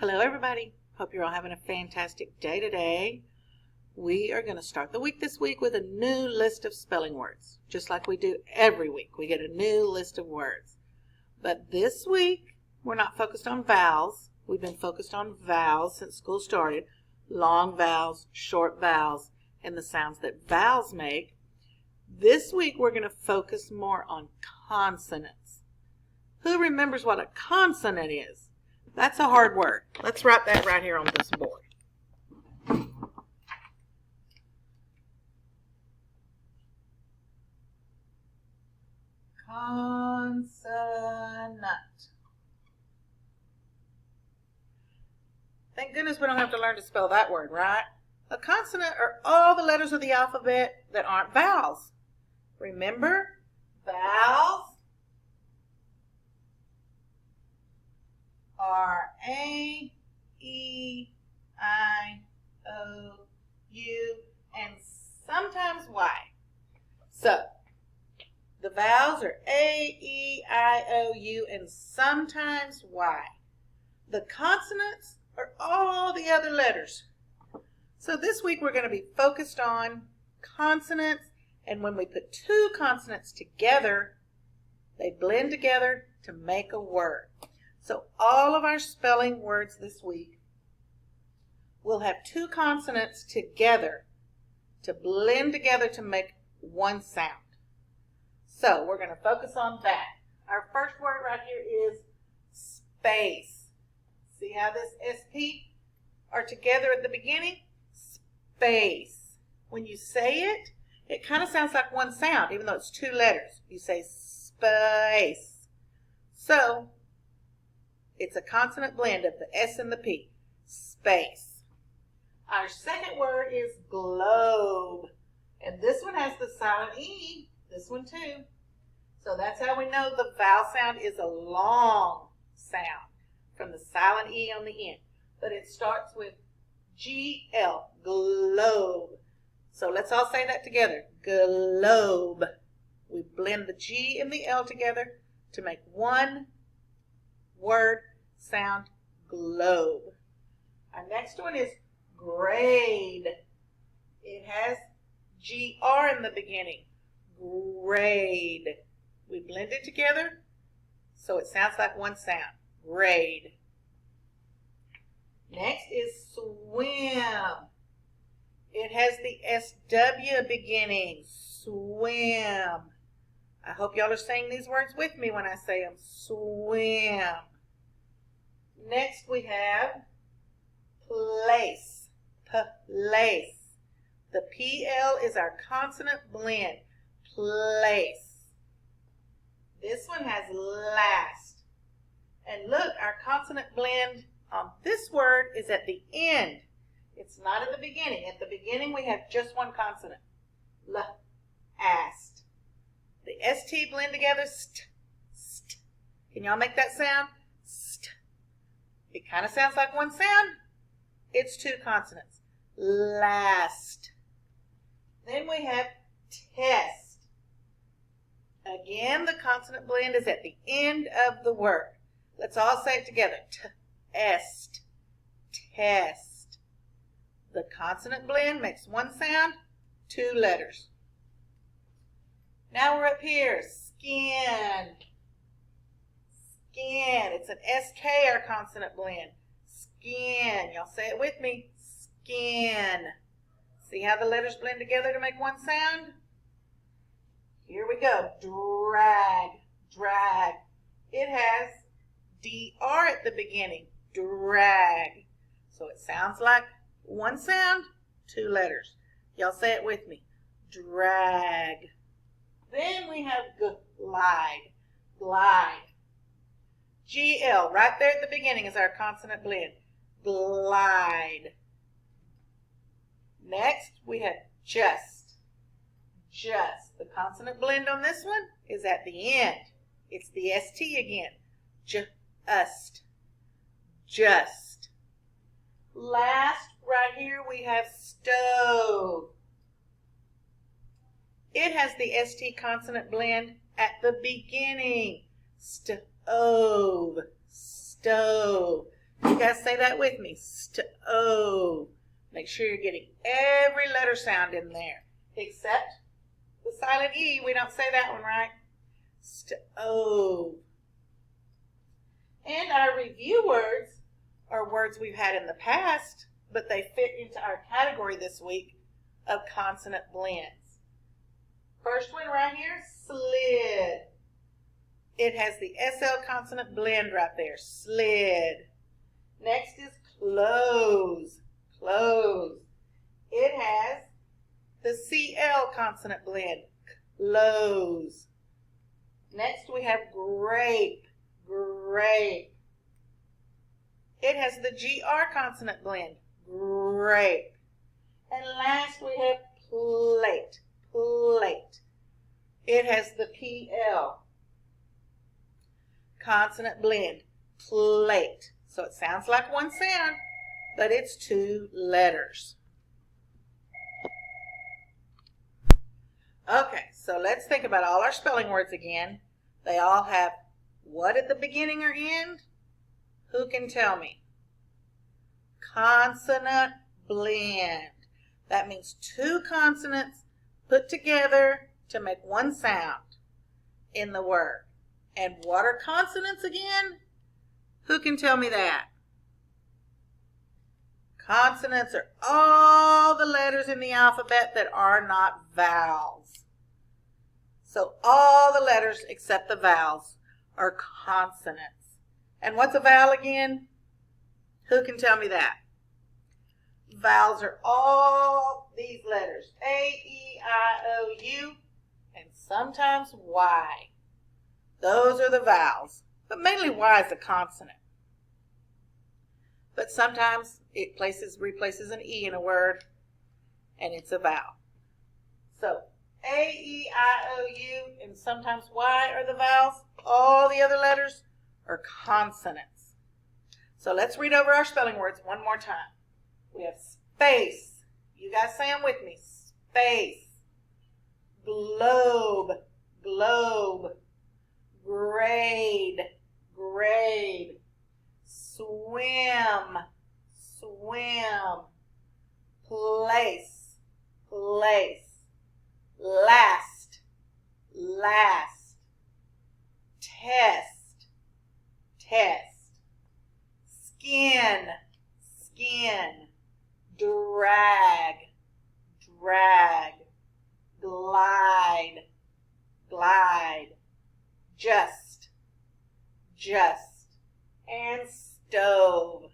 Hello everybody. Hope you're all having a fantastic day today. We are going to start the week this week with a new list of spelling words. Just like we do every week, we get a new list of words. But this week, we're not focused on vowels. We've been focused on vowels since school started. Long vowels, short vowels, and the sounds that vowels make. This week, we're going to focus more on consonants. Who remembers what a consonant is? That's a hard word. Let's write that right here on this board. Consonant. Thank goodness we don't have to learn to spell that word, right? A consonant are all the letters of the alphabet that aren't vowels. Remember? Vowels are A, E, I, O, U, and sometimes Y. So, the vowels are A, E, I, O, U, and sometimes Y. The consonants are all the other letters. So this week we're going to be focused on consonants, and when we put two consonants together, they blend together to make a word. So all of our spelling words this week will have two consonants together to blend together to make one sound. So we're going to focus on that. Our first word right here is space. See how this SP are together at the beginning? Space. When you say it, it kind of sounds like one sound, even though it's two letters. You say space. So it's a consonant blend of the S and the P. Space. Our second word is globe. And this one has the silent E. This one too. So that's how we know the vowel sound is a long sound from the silent E on the end. But it starts with G-L, globe. So let's all say that together. Globe. We blend the G and the L together to make one word sound, globe. Our next one is grade. It has G-R in the beginning. Grade. We blend it together so it sounds like one sound. Grade. Next is swim. It has the SW beginning. Swim. I hope y'all are saying these words with me when I say them. Swim. Next we have place. Place. The PL is our consonant blend. Place. This one has last. And look, our consonant blend on this word is at the end. It's not at the beginning. At the beginning we have just one consonant. Ast. The ST blend together. St, st. Can y'all make that sound? St. It kind of sounds like one sound. It's two consonants. Last. Then we have test. Again, the consonant blend is at the end of the word. Let's all say it together. Test. Test. The consonant blend makes one sound, two letters. Now we're up here. Skin. Skin. It's an SK, our consonant blend. Skin. Y'all say it with me. Skin. See how the letters blend together to make one sound? Here we go. Drag. Drag. It has DR at the beginning. Drag. So it sounds like one sound, two letters. Y'all say it with me. Drag. Then we have glide. Glide. GL right there at the beginning is our consonant blend. Glide. Next we have just. Just. The consonant blend on this one is at the end. It's the ST again. Just. Just. Last, right here, we have stove. It has the ST consonant blend at the beginning. Stove. Stove. You guys say that with me. Stove. Make sure you're getting every letter sound in there. Except the silent E. We don't say that one, right? Stove. And our review words are words we've had in the past, but they fit into our category this week of consonant blends. First one right here, slid. It has the SL consonant blend right there, slid. Next is close, close. It has the CL consonant blend, close. Next we have grape, grape. It has the GR consonant blend, grape. And last we have plate, plate. It has the PL consonant blend, plate. So it sounds like one sound, but it's two letters. Okay, so let's think about all our spelling words again. They all have what at the beginning or end? Who can tell me? Consonant blend. That means two consonants put together to make one sound in the word. And what are consonants again? Who can tell me that? Consonants are all the letters in the alphabet that are not vowels. So all the letters except the vowels are consonants. And what's a vowel again? Who can tell me that? Vowels are all these letters. A, E, I, O, U, and sometimes Y. Those are the vowels. But mainly Y is a consonant. But sometimes it replaces an E in a word, and it's a vowel. So A, E, I, O, U, and sometimes Y are the vowels. All the other letters are consonants. So let's read over our spelling words one more time. We have space. You guys say them with me. Space. Globe. Globe. Grade. Grade. Swim. Swim. Place. Place. Last. Last. Test. Test. Skin. Skin. Drag. Drag. Glide. Glide. Just. Just. And stove.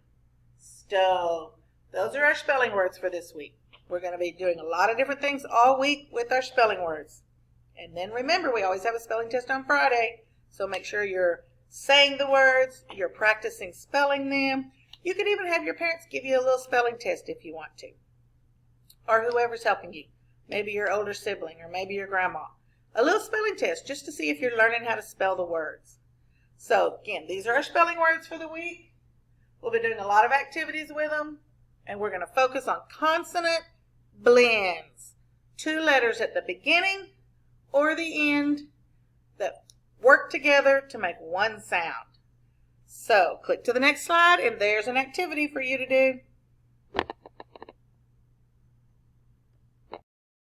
Stove. Those are our spelling words for this week. We're going to be doing a lot of different things all week with our spelling words. And then remember, we always have a spelling test on Friday. So make sure you're saying the words, you're practicing spelling them. You could even have your parents give you a little spelling test if you want to. Or whoever's helping you. Maybe your older sibling or maybe your grandma. A little spelling test just to see if you're learning how to spell the words. So again, these are our spelling words for the week. We'll be doing a lot of activities with them. And we're going to focus on consonant blends. Two letters at the beginning or the end that work together to make one sound. So click to the next slide and there's an activity for you to do.